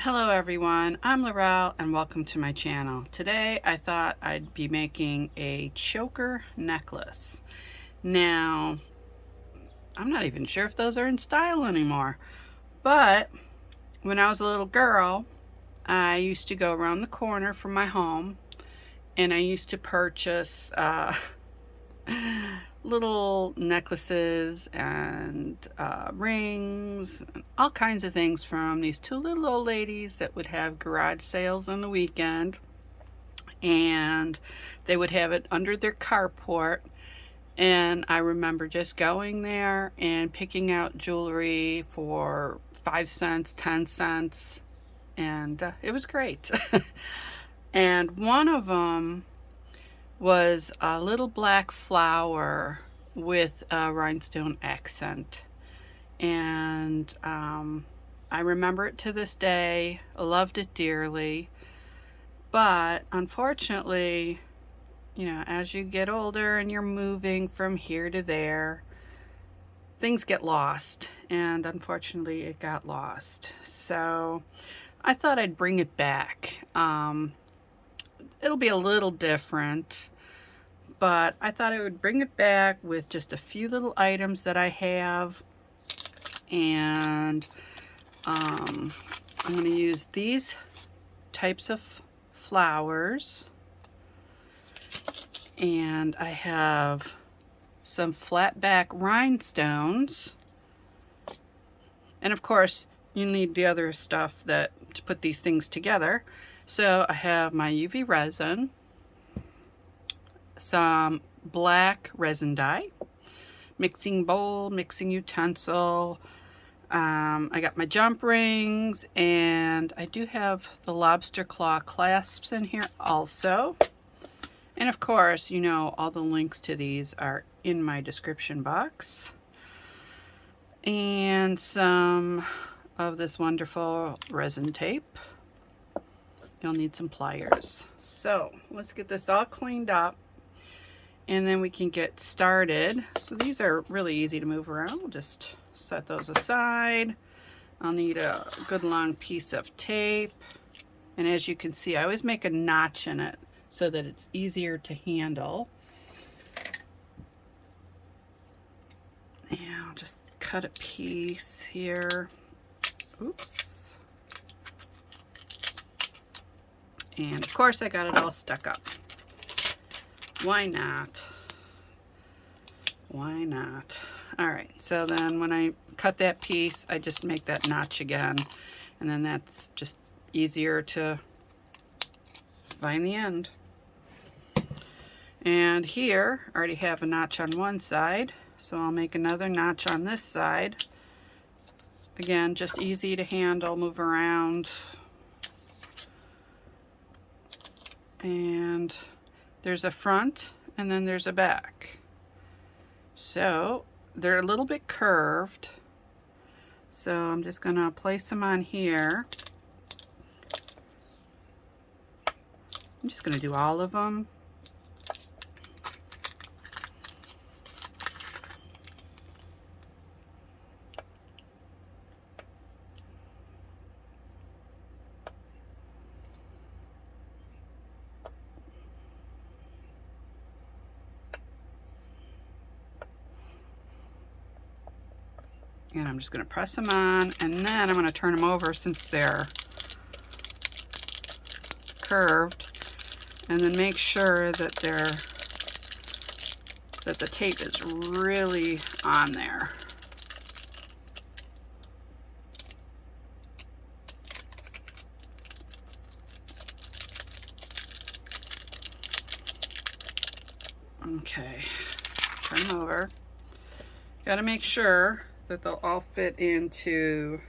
Hello everyone, I'm Laurel and welcome to my channel. Today I thought I'd be making a choker necklace. Now, I'm not even sure if those are in style anymore, but when I was a little girl, I used to go around the corner from my home and I used to purchase little necklaces and rings, and all kinds of things from these two little old ladies that would have garage sales on the weekend, and they would have it under their carport. And I remember just going there and picking out jewelry for 5 cents, 10 cents, and it was great. And one of them was a little black flower with a rhinestone accent. And I remember it to this day. I loved it dearly. But unfortunately, you know, as you get older and you're moving from here to there, things get lost. And unfortunately, it got lost. So I thought I'd bring it back. It'll be a little different, but I thought I would bring it back with just a few little items that I have. And I'm going to use these types of flowers, and I have some flat back rhinestones, and of course you need the other stuff that to put these things together. So I have my UV resin, some black resin dye, mixing bowl, mixing utensil. I got my jump rings, and I do have the lobster claw clasps in here also. And of course, you know, all the links to these are in my description box. And some of this wonderful resin tape. You'll need some pliers. So let's get this all cleaned up and then we can get started. So these are really easy to move around. We'll just set those aside. I'll need a good long piece of tape. And as you can see, I always make a notch in it so that it's easier to handle. And I'll just cut a piece here. Oops. And of course I got it all stuck up. Why not? Why not? All right, so then when I cut that piece, I just make that notch again, and then that's just easier to find the end. And here, I already have a notch on one side, so I'll make another notch on this side. Again, just easy to handle, move around. And there's a front and then there's a back. So they're a little bit curved. So I'm just going to place them on here. I'm just going to do all of them. And I'm just going to press them on, and then I'm going to turn them over since they're curved, and then make sure that the tape is really on there. Okay, turn them over. Got to make sure that they'll all fit into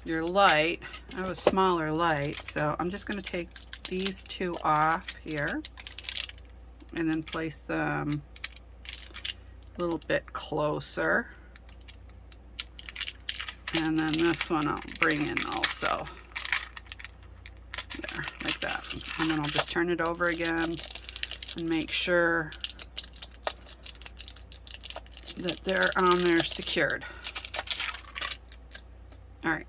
your light. I have a smaller light, so I'm just going to take these two off here and then place them a little bit closer. And then this one I'll bring in also. There, like that. And then I'll just turn it over again and make sure that they're on there secured. All right.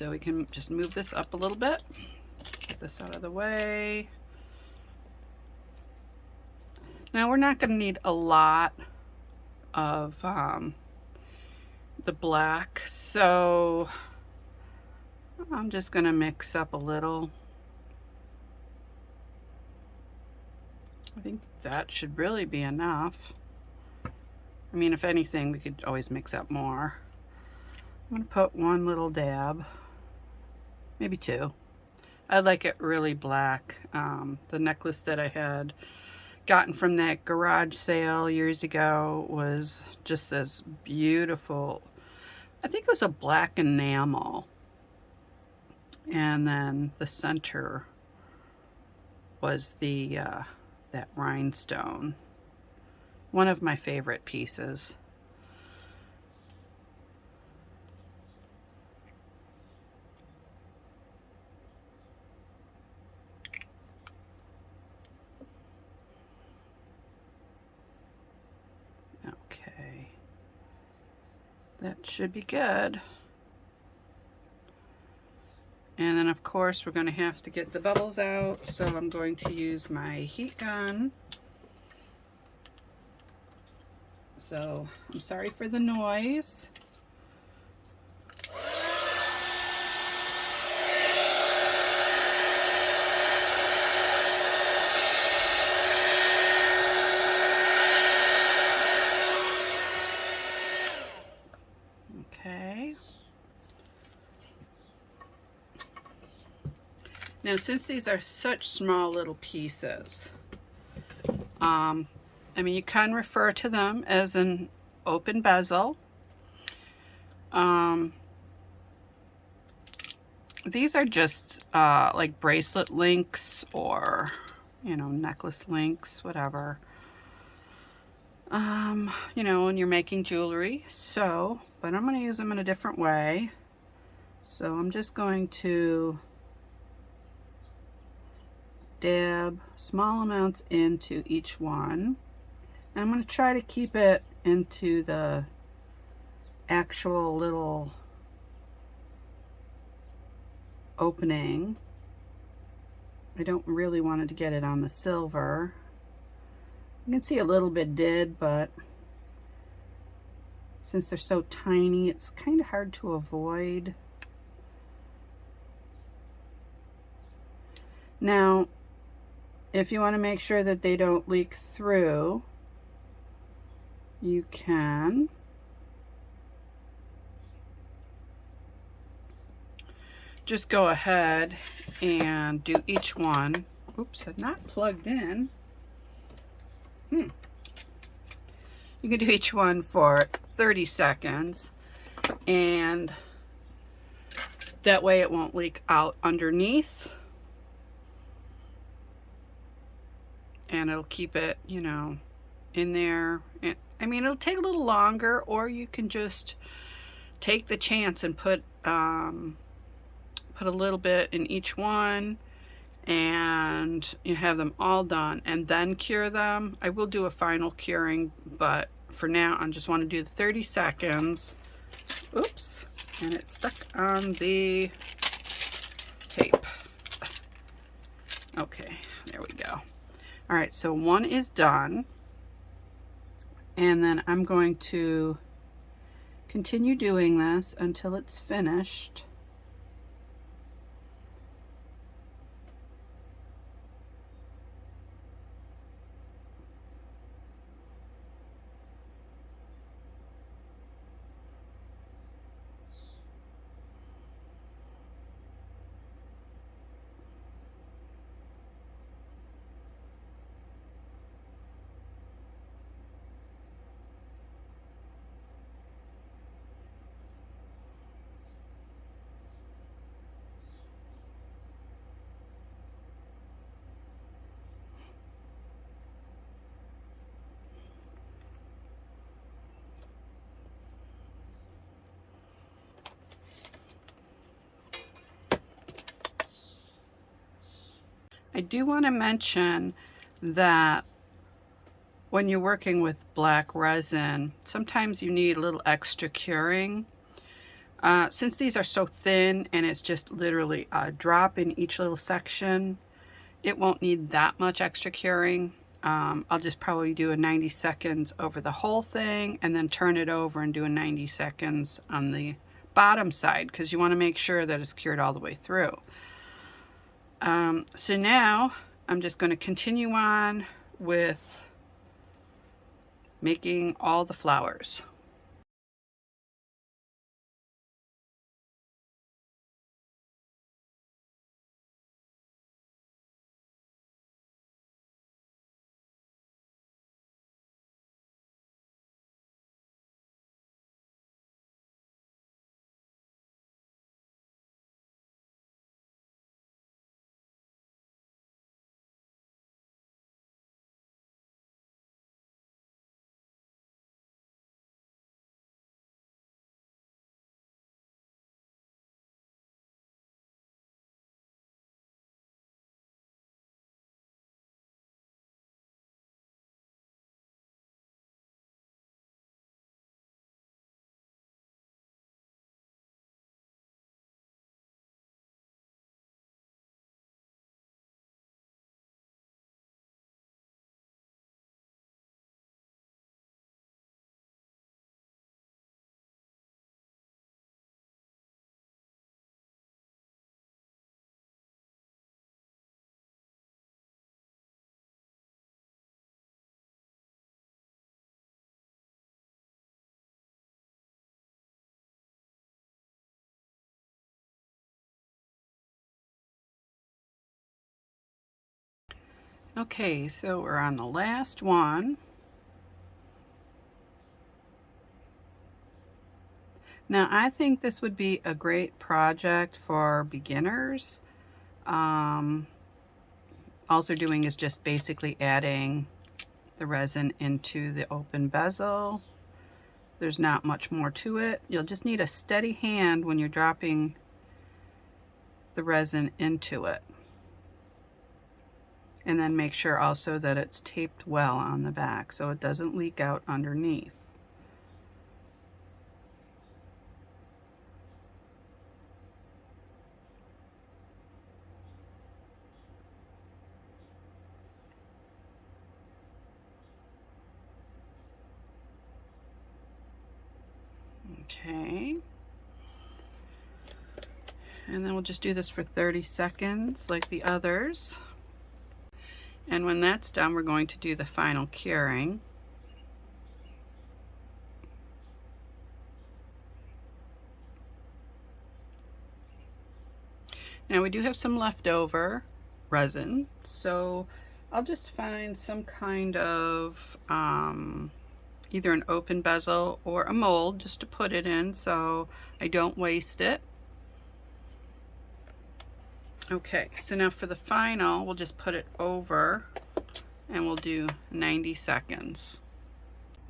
So we can just move this up a little bit. Get this out of the way. Now we're not going to need a lot of the black, so I'm just going to mix up a little. I think that should really be enough. I mean, if anything, we could always mix up more. I'm going to put one little dab, maybe two. I like it really black. The necklace that I had gotten from that garage sale years ago was just this beautiful, I think it was a black enamel, and then the center was the that rhinestone. One of my favorite pieces. Okay, that should be good. And then of course we're going to have to get the bubbles out, so I'm going to use my heat gun. So I'm sorry for the noise. Okay. Now, since these are such small little pieces, I mean, you can refer to them as an open bezel. These are just like bracelet links, or, you know, necklace links, whatever. You know, when you're making jewelry. So, but I'm going to use them in a different way. So I'm just going to dab small amounts into each one. And I'm going to try to keep it into the actual little opening. I don't really want to get it on the silver. You can see a little bit did, but since they're so tiny, it's kind of hard to avoid. Now, if you want to make sure that they don't leak through, you can just go ahead and do each one. Oops, I'm not plugged in. You can do each one for 30 seconds, and that way it won't leak out underneath, and it'll keep it, you know, in there. I mean, it'll take a little longer, or you can just take the chance and put a little bit in each one, and you have them all done, and then cure them. I will do a final curing, but for now I just want to do the 30 seconds. Oops, and it's stuck on the tape. Okay, there we go. All right, so one is done, and then I'm going to continue doing this until it's finished. I do want to mention that when you're working with black resin, sometimes you need a little extra curing. Since these are so thin and it's just literally a drop in each little section, it won't need that much extra curing. I'll just probably do a 90 seconds over the whole thing and then turn it over and do a 90 seconds on the bottom side, because you want to make sure that it's cured all the way through. So now I'm just going to continue on with making all the flowers. Okay, so we're on the last one. Now I think this would be a great project for beginners. All they're doing is just basically adding the resin into the open bezel. There's not much more to it. You'll just need a steady hand when you're dropping the resin into it. And then make sure also that it's taped well on the back so it doesn't leak out underneath. Okay. And then we'll just do this for 30 seconds like the others. And when that's done, we're going to do the final curing. Now we do have some leftover resin, so I'll just find some kind of either an open bezel or a mold just to put it in so I don't waste it. Okay, so now for the final, we'll just put it over and we'll do 90 seconds.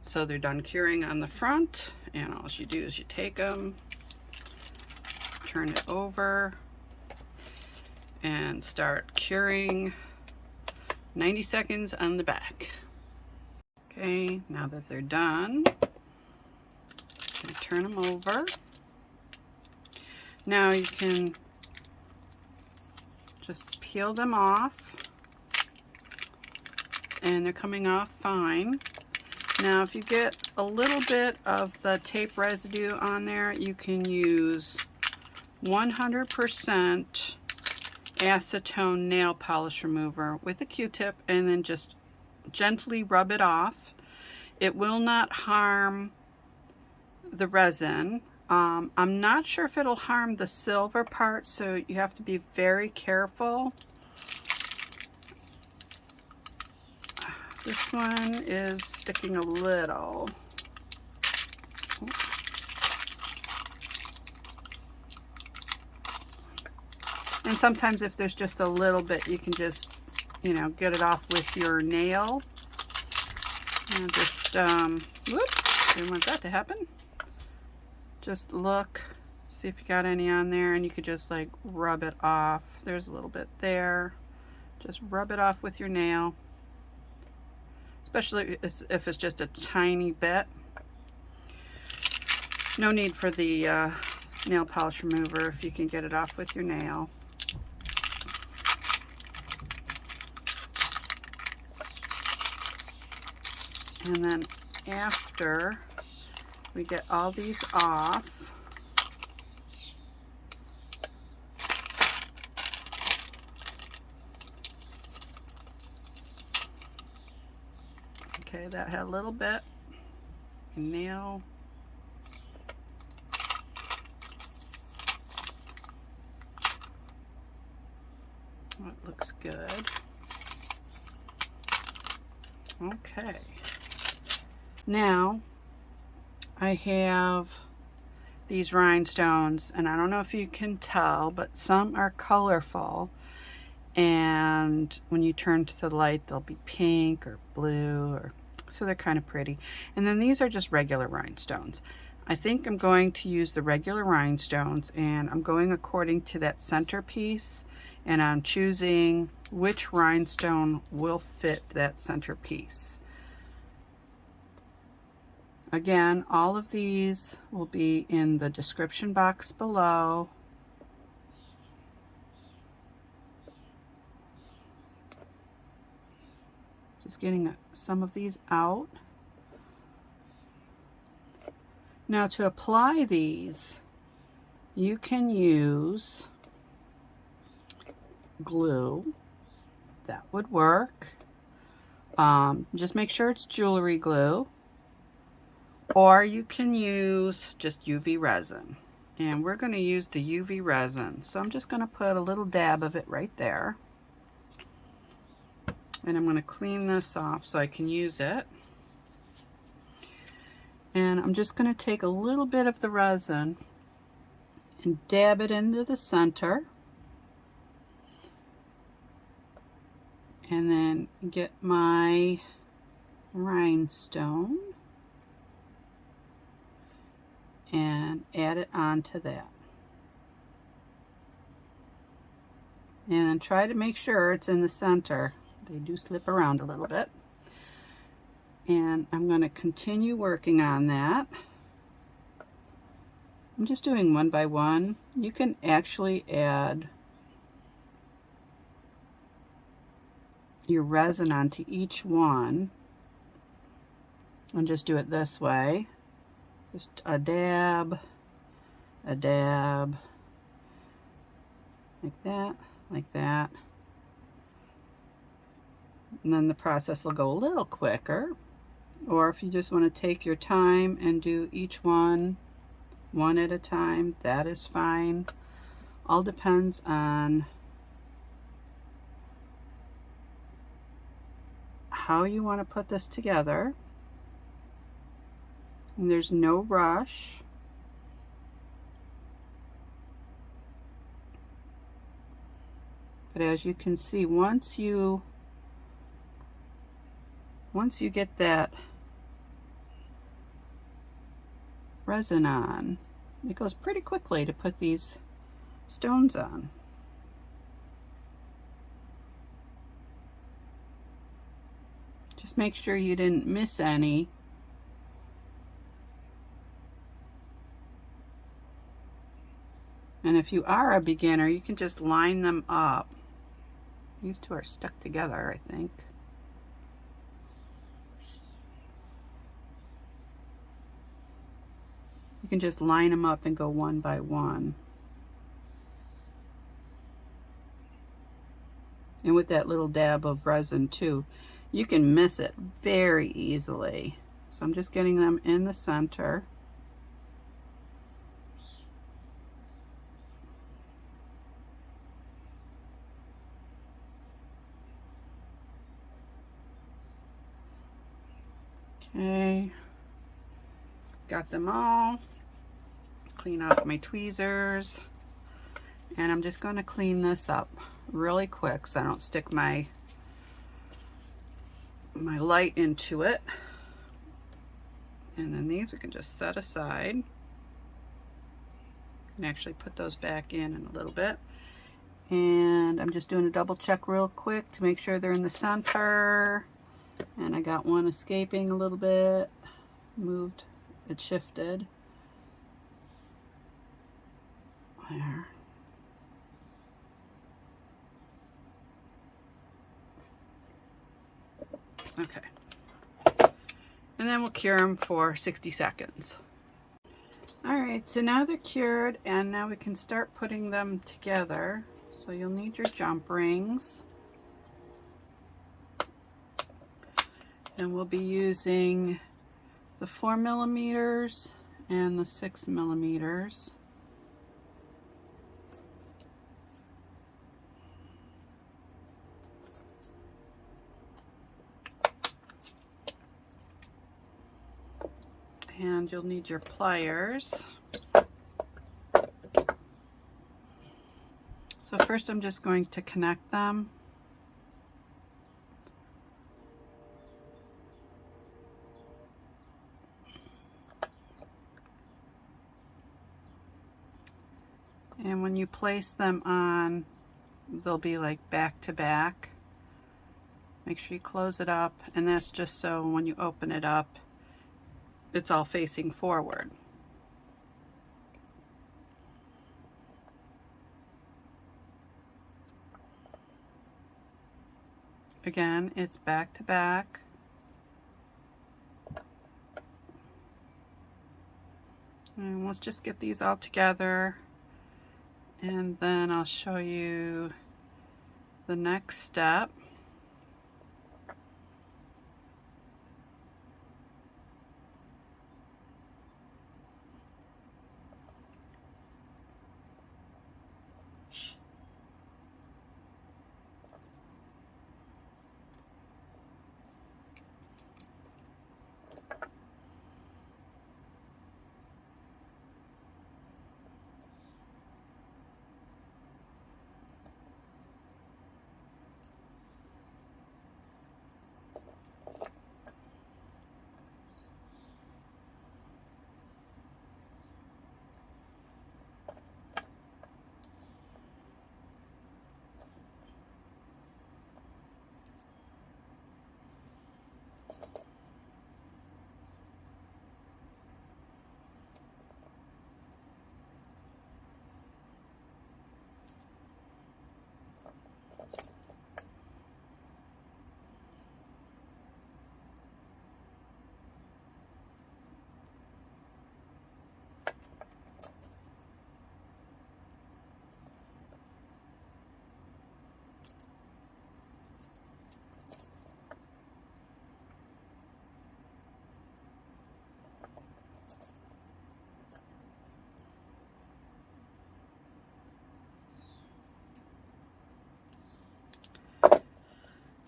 So they're done curing on the front, and all you do is you take them, turn it over, and start curing 90 seconds on the back. Okay, now that they're done, you turn them over. Now you can just peel them off, and they're coming off fine. Now if you get a little bit of the tape residue on there, you can use 100% acetone nail polish remover with a Q-tip and then just gently rub it off. It will not harm the resin. I'm not sure if it'll harm the silver part, so you have to be very careful. This one is sticking a little. And sometimes if there's just a little bit, you can just, you know, get it off with your nail. And just, whoops, didn't want that to happen. Just look, see if you got any on there, and you could just like rub it off. There's a little bit there. Just rub it off with your nail, especially if it's just a tiny bit. No need for the nail polish remover if you can get it off with your nail. And then after we get all these off, okay, that had a little bit, nail. Oh, it looks good. Okay. Now I have these rhinestones, and I don't know if you can tell, but some are colorful, and when you turn to the light they'll be pink or blue, or so they're kind of pretty. And then these are just regular rhinestones. I think I'm going to use the regular rhinestones, and I'm going according to that centerpiece, and I'm choosing which rhinestone will fit that centerpiece. Again, all of these will be in the description box below. Just getting some of these out. Now to apply these, you can use glue. That would work. Just make sure it's jewelry glue. Or you can use just UV resin. And we're going to use the UV resin. So I'm just going to put a little dab of it right there. And I'm going to clean this off so I can use it. And I'm just going to take a little bit of the resin and dab it into the center. And then get my rhinestone and add it onto that. And then try to make sure it's in the center. They do slip around a little bit. And I'm going to continue working on that. I'm just doing one by one. You can actually add your resin onto each one and just do it this way. Just a dab, like that, like that. And then the process will go a little quicker. Or if you just want to take your time and do each one at a time, that is fine. All depends on how you want to put this together. And there's no rush. But as you can see, once you get that resin on, it goes pretty quickly to put these stones on. Just make sure you didn't miss any. And if you are a beginner, you can just line them up. These two are stuck together, I think. You can just line them up and go one by one. And with that little dab of resin too, you can miss it very easily. So I'm just getting them in the center. Okay, got them all. Clean off my tweezers, and I'm just going to clean this up really quick so I don't stick my light into it. And then these we can just set aside. You can actually put those back in a little bit. And I'm just doing a double check real quick to make sure they're in the center. And I got one escaping a little bit. Moved, it shifted. there. Okay. And then we'll cure them for 60 seconds. Alright, so now they're cured, and now we can start putting them together. So you'll need your jump rings. And we'll be using the 4mm and the 6mm. And you'll need your pliers. So first I'm just going to connect them. And when you place them on, they'll be like back to back. Make sure you close it up, and that's just so when you open it up, it's all facing forward. Again, it's back to back. And let's just get these all together, and then I'll show you the next step.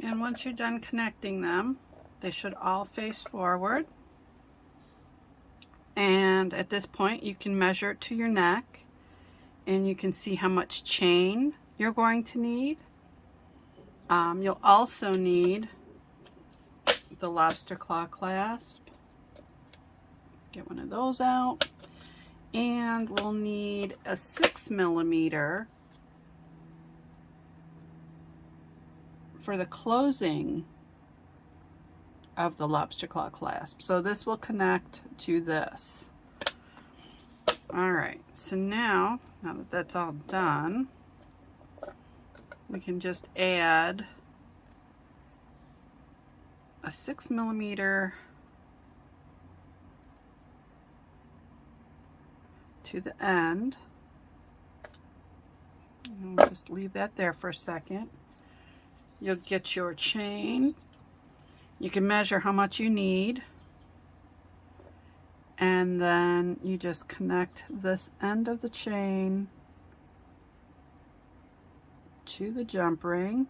And once you're done connecting them, they should all face forward. And at this point, you can measure it to your neck, and you can see how much chain you're going to need. You'll also need the lobster claw clasp. Get one of those out. And we'll need a 6mm for the closing of the lobster claw clasp. So this will connect to this. Alright, so now that that's all done, we can just add a 6mm to the end. And we'll just leave that there for a second. You'll get your chain. You can measure how much you need, and then you just connect this end of the chain to the jump ring.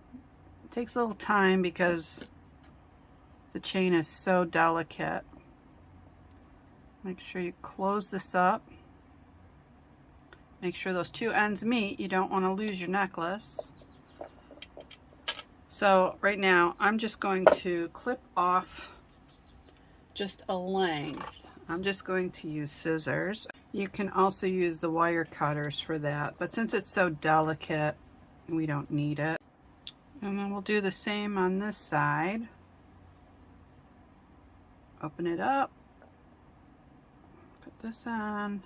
It takes a little time because the chain is so delicate. Make sure you close this up. Make sure those two ends meet. You don't want to lose your necklace. So right now I'm just going to clip off just a length. I'm just going to use scissors. You can also use the wire cutters for that, but since it's so delicate, we don't need it. And then we'll do the same on this side. Open it up, put this on,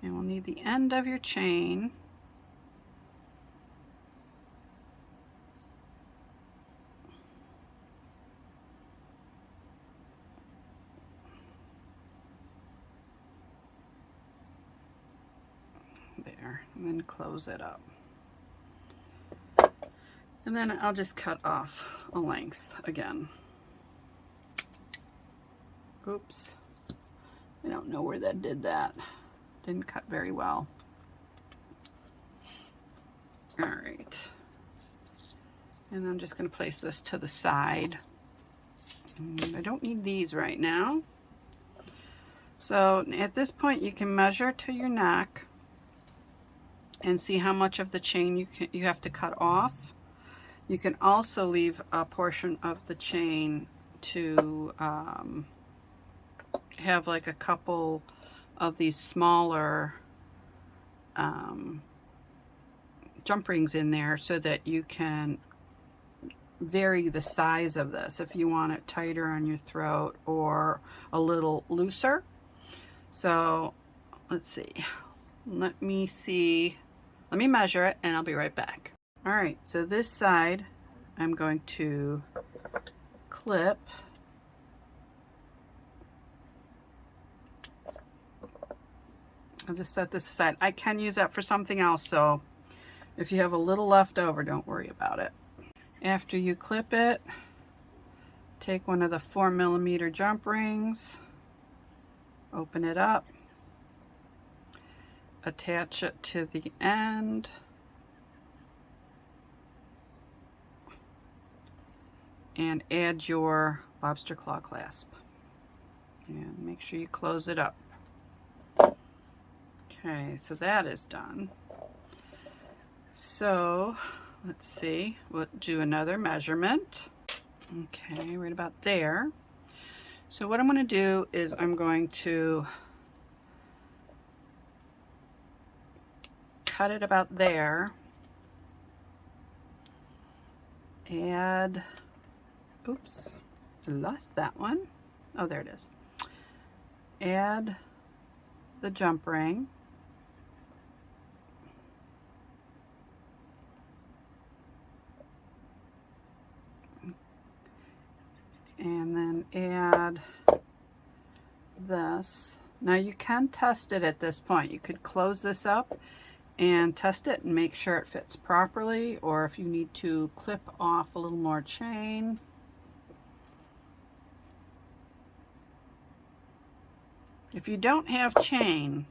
And we'll need the end of your chain. There, and then close it up. And then I'll just cut off a length again. Oops. I don't know where that did that. Didn't cut very well. All right. And I'm just going to place this to the side. I don't need these right now. So at this point you can measure to your neck and see how much of the chain you have to cut off. You can also leave a portion of the chain to have like a couple of these smaller jump rings in there so that you can vary the size of this if you want it tighter on your throat or a little looser. So let's see. Let me measure it and I'll be right back. All right, so this side I'm going to clip. I'll just set this aside. I can use that for something else, so if you have a little left over, don't worry about it. After you clip it, take one of the 4mm jump rings, open it up, attach it to the end, and add your lobster claw clasp. And make sure you close it up. Okay, so that is done. So let's see, we'll do another measurement. Okay, right about there. So what I'm going to do is I'm going to cut it about there. Add, oops, I lost that one. Oh, there it is. Add the jump ring. And then add this. Now you can test it at this point. You could close this up and test it and make sure it fits properly, or if you need to clip off a little more chain. If you don't have chain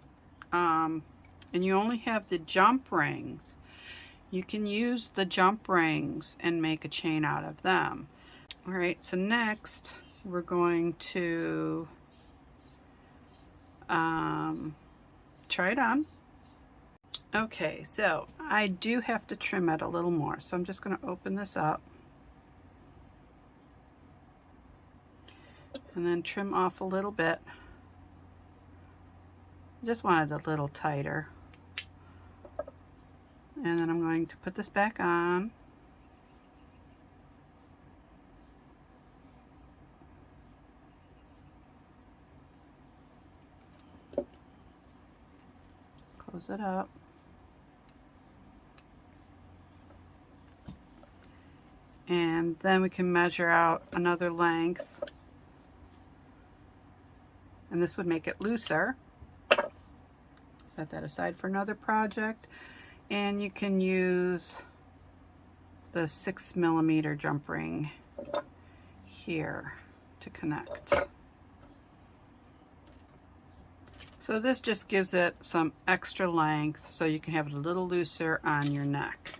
and you only have the jump rings, you can use the jump rings and make a chain out of them. All right, so next we're going to try it on. Okay, so I do have to trim it a little more, so I'm just going to open this up and then trim off a little bit. I just want it a little tighter. And then I'm going to put this back on. Close it up. And then we can measure out another length. And this would make it looser. Set that aside for another project. And you can use the 6mm jump ring here to connect. So this just gives it some extra length so you can have it a little looser on your neck.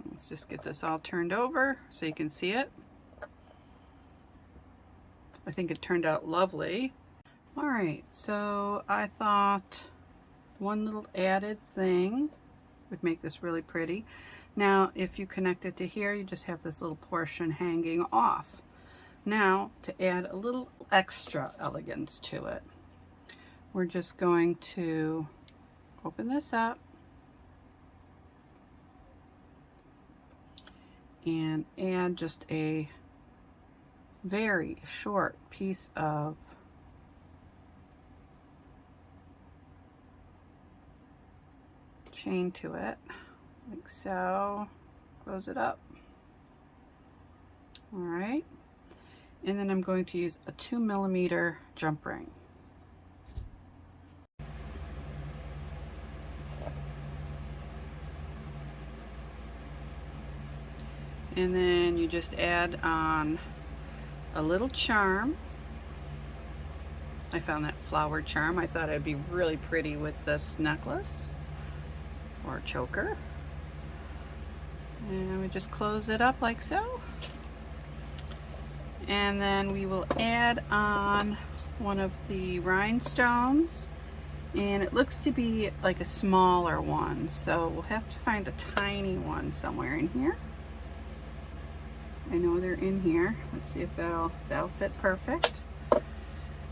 Let's just get this all turned over so you can see it. I think it turned out lovely. All right, so I thought one little added thing would make this really pretty. Now, if you connect it to here, you just have this little portion hanging off. Now, to add a little extra elegance to it, we're just going to open this up and add just a very short piece of chain to it, like so. Close it up. All right, and then I'm going to use a 2mm jump ring. And then you just add on a little charm. I found that flower charm. I thought it'd be really pretty with this necklace or choker. And we just close it up like so. And then we will add on one of the rhinestones. And it looks to be like a smaller one, so we'll have to find a tiny one somewhere in here. I know they're in here. Let's see if that'll fit perfect.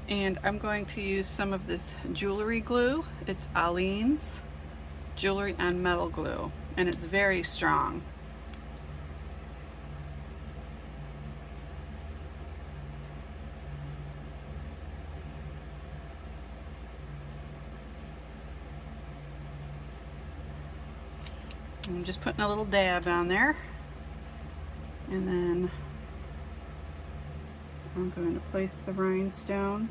And I'm going to use some of this jewelry glue. It's Aleene's Jewelry on Metal Glue, and it's very strong. I'm just putting a little dab on there, and then I'm going to place the rhinestone.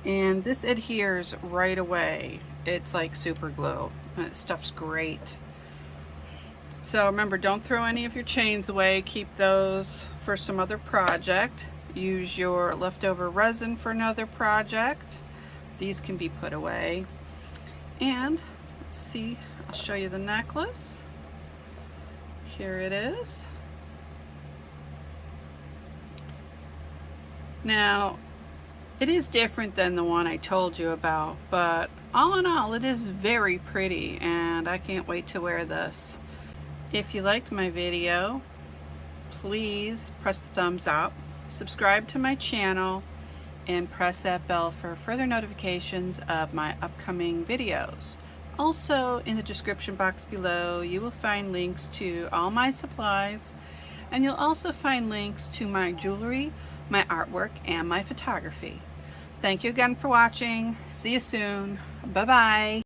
And this adheres right away. It's like super glue. That stuff's great. So remember, don't throw any of your chains away. Keep those for some other project. Use your leftover resin for another project. These can be put away. And let's see, I'll show you the necklace. Here it is. Now, it is different than the one I told you about, but all in all, it is very pretty, and I can't wait to wear this. If you liked my video, please press the thumbs up, subscribe to my channel, and press that bell for further notifications of my upcoming videos. Also, in the description box below, you will find links to all my supplies, and you'll also find links to my jewelry, my artwork, and my photography. Thank you again for watching. See you soon. Bye-bye.